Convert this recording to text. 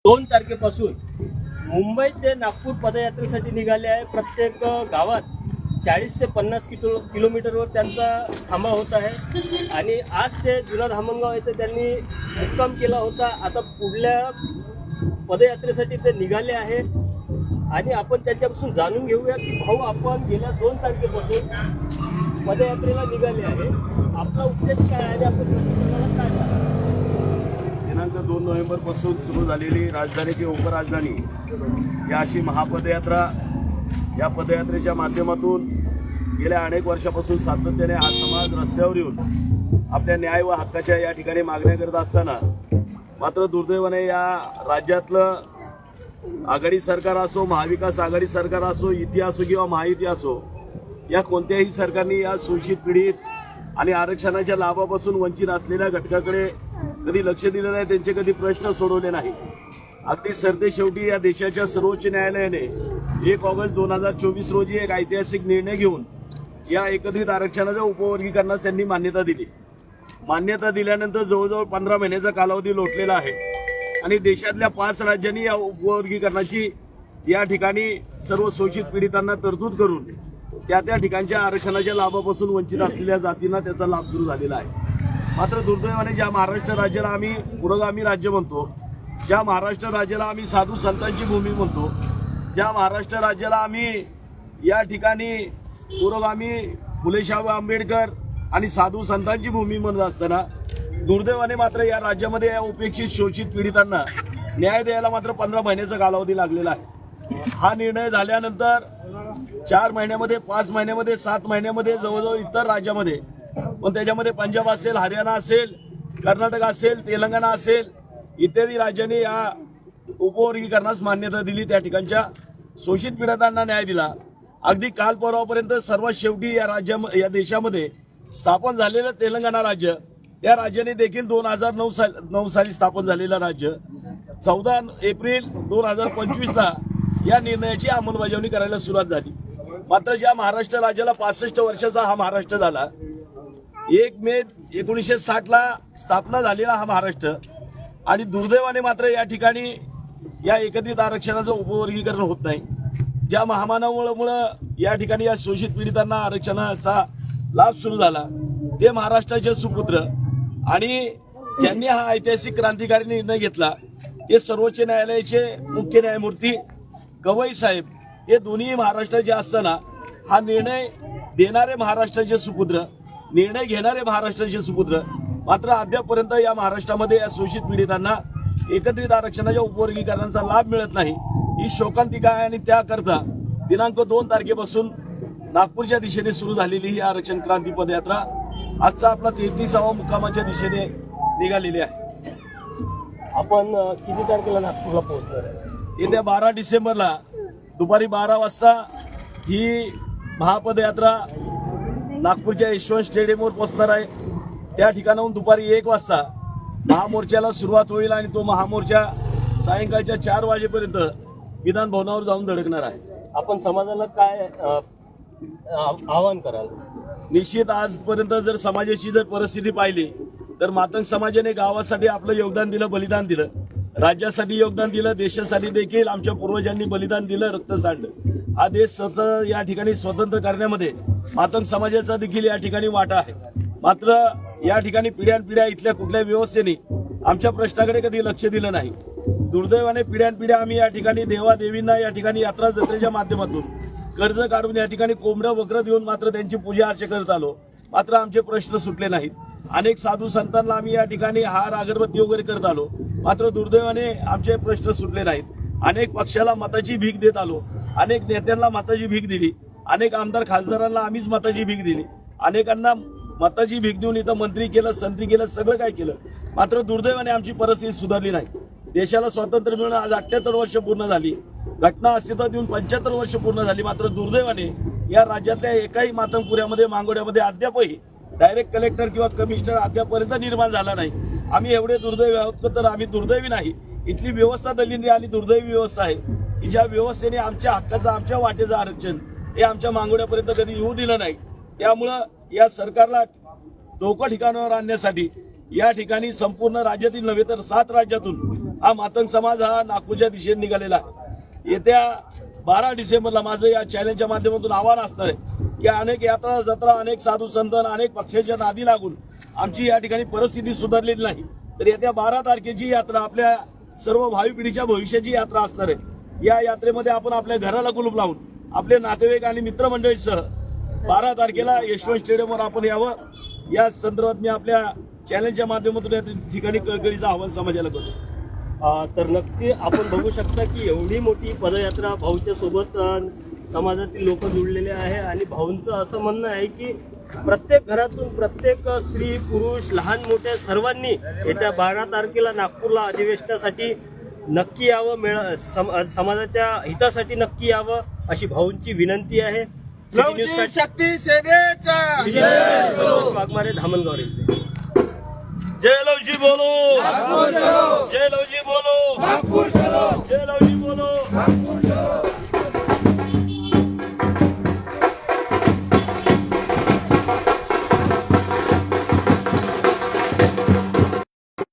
2 तारखेपासून मुंबई ते नागपूर पदयात्रेसाठी निघाले आहे। प्रत्येक गावात 40 ते 50 किलोमीटरवर त्यांचा थांबा होत आहे आणि आज ते जुना धामणगाव येथे त्यांनी मुक्काम केला होता। आता पुढल्या पदयात्रेसाठी ते निघाले आहेत आणि आपण त्यांच्यापासून जाणून घेऊया की भाऊ, आपण गेल्या 2 तारखेपासून पदयात्रेला निघाले आहे, आपला उद्देश काय आहे आणि आपण प्रशासनाला काय सांगणार? दिनांक 2 नोव्हेंबर पासून सुरू झालेली राजधानी की उपराजधानी या अशी महापदयात्रा, या पदयात्रेच्या माध्यमातून गेल्या अनेक वर्षापासून सातत्याने हा समाज रस्त्यावर येऊन आपल्या न्याय व हक्काच्या या ठिकाणी मागण्या करत असताना मात्र दुर्दैवाने या राज्यातलं आघाडी सरकार असो, महाविकास आघाडी सरकार असो, युती असो किंवा महायुती असो, या कोणत्याही सरकारने या शोषित पीडित आणि आरक्षणाच्या लाभापासून वंचित असलेल्या घटकाकडे कधी लक्ष दिलं नाही, त्यांचे कधी प्रश्न सोडवले नाही। अगदी सरतेशेवटी या देशाच्या सर्वोच्च न्यायालयाने 1 ऑगस्ट 2024 रोजी एक ऐतिहासिक निर्णय घेऊन या एकत्रित आरक्षणाच्या उपवर्गीकरणास त्यांनी मान्यता दिली। मान्यता दिल्यानंतर जवळजवळ 15 महिन्याचा कालावधी लोटलेला आहे आणि देशातल्या 5 राज्यांनी या उपवर्गीकरणाची या ठिकाणी सर्व शोषित पीडितांना तरतूद करून त्या ठिकाणच्या आरक्षणाच्या लाभापासून वंचित असलेल्या जातींना त्याचा लाभ सुरू झालेला आहे। मात्र दुर्दैवाने ज्या महाराष्ट्र राज्याला आम्ही पुरोगामी राज्य म्हणतो, ज्या महाराष्ट्र राज्याला आम्ही साधू संतांची भूमी म्हणतो, ज्या महाराष्ट्र राज्याला आम्ही या ठिकाणी पुरोगामी फुलेशाह आंबेडकर आणि साधू संतांची भूमी म्हणत असताना दुर्दैवाने मात्र या राज्यामध्ये या उपेक्षित शोषित पीडितांना न्याय द्यायला मात्र 15 महिन्याचा कालावधी लागलेला आहे। हा निर्णय झाल्यानंतर 4 महिन्यामध्ये, 5 महिन्यामध्ये, 7 महिन्यामध्ये जवळजवळ इतर राज्यामध्ये, पण त्याच्यामध्ये पंजाब असेल, हरियाणा असेल, कर्नाटक असेल, तेलंगणा असेल इत्यादी राज्यांनी या उपवर्गीकरणास मान्यता दिली, त्या ठिकाणच्या शोषित पीडितांना न्याय दिला। अगदी काल परवापर्यंत सर्वात शेवटी या देशामध्ये स्थापन झालेलं तेलंगणा राज्य, या राज्याने देखील 2009 साली स्थापन झालेलं राज्य 14 एप्रिल 2025 ला या निर्णयाची अंमलबजावणी करायला सुरुवात झाली। मात्र ज्या महाराष्ट्र राज्याला 65 वर्षाचा हा महाराष्ट्र झाला, 1 मे 1960 ला स्थापना झालेला हा महाराष्ट्र, आणि दुर्दैवाने मात्र या ठिकाणी या एकत्रित आरक्षणाचं उपवर्गीकरण होत नाही। ज्या महामानवामुळे या ठिकाणी या शोषित पीडितांना आरक्षणाचा लाभ सुरू झाला ते महाराष्ट्राचे सुपुत्र आणि ज्यांनी हा ऐतिहासिक क्रांतिकारी निर्णय घेतला ते सर्वोच्च न्यायालयाचे मुख्य न्यायमूर्ती गवई साहेब, हे दोन्ही महाराष्ट्राचे असताना हा निर्णय देणारे महाराष्ट्राचे सुपुत्र, निर्णय घेणारे महाराष्ट्राचे सुपुत्र, मात्र अद्यापपर्यंत या महाराष्ट्रामध्ये या शोषित पीडितांना एकत्रित आरक्षणाच्या उपवर्गीकरणाचा लाभ मिळत नाही। ही शोकांतिका आहे आणि त्याकरता दिनांक 2 तारखेपासून नागपूरच्या दिशेने सुरू झालेली ही आरक्षण क्रांती पदयात्रा आजचा आपला 33वा मुक्कामाच्या दिशेने निघालेली आहे। आपण किती तारखेला नागपूरला पोहोचणार आहे? येत्या 12 डिसेंबरला दुपारी 12 वाजता ही महापदयात्रा नागपूरच्या यशवंत स्टेडियमवर पोहोचणार आहे। त्या ठिकाणाहून दुपारी 1 वाजता महामोर्चाला सुरुवात होईल आणि तो महामोर्चा सायंकाळच्या 4 वाजेपर्यंत विधान भवनावर जाऊन धडकणार आहे। आपण समाजाला काय आवाहन कराल? निश्चित आजपर्यंत जर समाजाची परिस्थिती पाहिली तर मातंग समाजाने गावासाठी आपलं योगदान दिलं, बलिदान दिलं, राज्यासाठी योगदान दिलं, देशासाठी देखील आमच्या पूर्वजांनी बलिदान दिलं, रक्त सांडलं। हा देश या ठिकाणी स्वतंत्र करण्यामध्ये मातंग समाजाचा देखील या ठिकाणी वाटा आहे। मात्र या ठिकाणी पिढ्यानपिढ्या इथल्या कुठल्याही व्यवस्थेने आमच्या प्रश्नाकडे कधी लक्ष दिलं नाही। दुर्दैवाने पिढ्यानपिढ्या आम्ही या ठिकाणी देवादेवींना या ठिकाणी यात्रा जत्रेच्या माध्यमातून कर्ज काढून या ठिकाणी कोंबड्या वक्र देऊन मात्र त्यांची पूजा अर्चा करत आलो, मात्र आमचे प्रश्न सुटले नाहीत। अनेक साधू संतांना आम्ही या ठिकाणी हार अगरबत्ती वगैरे करत आलो, मात्र दुर्दैवाने आमचे प्रश्न सुटले नाहीत। अनेक पक्षाला मताची भीक देत आलो, अनेक नेत्यांना मताची भीक दिली, अनेक आमदार खासदारांना आम्हीच मताची भीक दिली, अनेकांना मताची भीक देऊन इथं मंत्री केलं, संत्री केलं, सगळं काय केलं, मात्र दुर्दैवाने आमची परिस्थिती सुधारली नाही। देशाला स्वातंत्र्य मिळून आज 78 वर्ष पूर्ण झाली, घटना अस्तित्वात येऊन 75 वर्ष पूर्ण झाली, मात्र दुर्दैवाने या राज्यातल्या एकाही मातंगपुऱ्यामध्ये, मांगोड्यामध्ये अद्यापही डायरेक्ट कलेक्टर किंवा कमिशनर अद्यापर्यंत निर्माण झाला नाही। आम्ही एवढे दुर्दैवी आहोत तर आम्ही दुर्दैवी नाही, इथली व्यवस्था दलिंद्री आणि दुर्दैवी व्यवस्था आहे की ज्या व्यवस्थेने आमच्या हक्काचं, आमच्या वाटेचं आरक्षण हे आमच्या मांगोड्यापर्यंत कधी येऊ दिलं नाही। त्यामुळं या सरकारला डोकं ठिकाणावर आणण्यासाठी या ठिकाणी संपूर्ण राज्यातील नव्हे तर 7 राज्यातून हा मातंग समाज हा नागपूरच्या दिशेने निघालेला आहे. येत्या 12 डिसेंबरला माझं या चॅलेंजच्या माध्यमातून आव्हान असणार आहे की अनेक यात्रा जत्रा, अनेक साधू संत, अनेक पक्षाच्या नादी लागून आमची या ठिकाणी परिस्थिती सुधारलेली नाही. तर येत्या 12 तारखेची यात्रा आपल्या सर्व भावी पिढीच्या भविष्याची यात्रा असणार आहे. या यात्रेमध्ये आपण आपल्या घराला कुलूप लावून आपले नातेवाईक आणि मित्रमंडळीसह 12 तारखेला यशवंत स्टेडियमवर आपण यावं. या संदर्भात मी आपल्या चॅलेंजच्या माध्यमातून या ठिकाणी कळकळीचं आव्हान समाजाला करतो. तर नक्की आपण बघू शकता की एवढी मोठी पदयात्रा भाऊच्या सोबत समाजातील लोक जुळलेले आहे आणि भाऊंचं असं म्हणणं आहे की प्रत्येक घरातून प्रत्येक स्त्री पुरुष लहान मोठे सर्वांनी येत्या 12 तारखेला नागपूरला अधिवेशनासाठी नक्की यावं, समाजाच्या हितासाठी नक्की यावं अशी भाऊंची विनंती आहे. शक्ती सेनेचा वाघमारे, धामणगाव रेल्वे. जय लवजी बोलो, जय लवजी बोलो, जय लवजी बोलो.